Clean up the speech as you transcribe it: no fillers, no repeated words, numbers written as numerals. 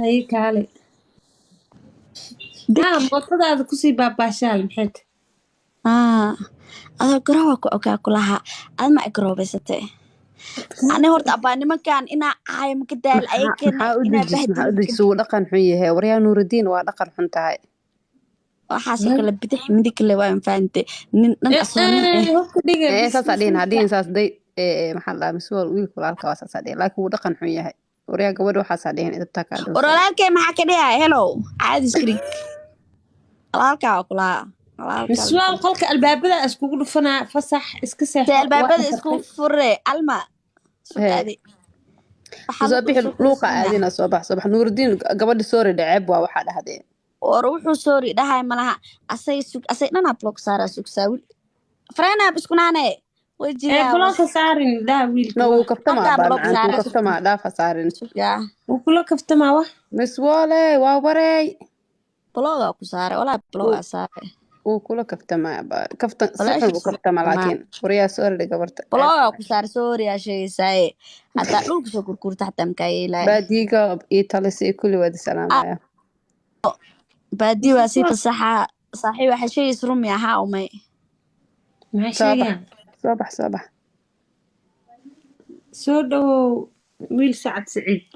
هي كالي موطadaada kusii baabashaal maxayd adoo garoowa ku ogaa kulaha aad ma garoobaysatay ani horta abaa nimankan inaa caayo maka daal ayagana maxaa u inaa dejis bahdil uu dhaqan xun yahay waryaa nuurudiin waa dhaqan xun tahay waxaasoo kale bidix midig kale waa fahamtay nin dhan asoo nin hubka dhiga saasaa dhihin hadhihin saas day maxaa la dhahaa masuul wiilka walaalka waa saasaa dhihin laakiin wuu dhaqan xun yahay waryaa gabadha waxaasaa dhihin idabtaa kaa dhowsa walaalkay maxaa ka dhihay hellow caadis krig walaalkaa waa kulaha miswaal qolka albaabada iskugu dhufanaa fasax iska seexo albaabada isku fure alma sugaade soo bixi luuqa aadina soo bax nuurudiin gabadha soori dhaceeb waa waxaa dhahdee war wuxuu soori dhahay malaha asay dhanaa blog saara sugsaawil freenaab iskunaane bloka saarin daa wiilka wuu kaftamaa dhaafa saarin wuu kula kaftamaa wax miswoole waa wareey blogaa ku saare walaa blogaa saare wuu kula kaftamaa kaftan saxun u kaftama laakiin waryaa soori gabarta blogaa ku saare sooriyaa sheegaysaaye hataa dhulka soo kurkurta hataa makaa yeelaya baadiiga iyo talisi kulli waadi salaamaya baadii waa si fasaxa saaxiib waxa sheegaysa rumi ahaa umay soo bax soo dhawow wiil sacad siciid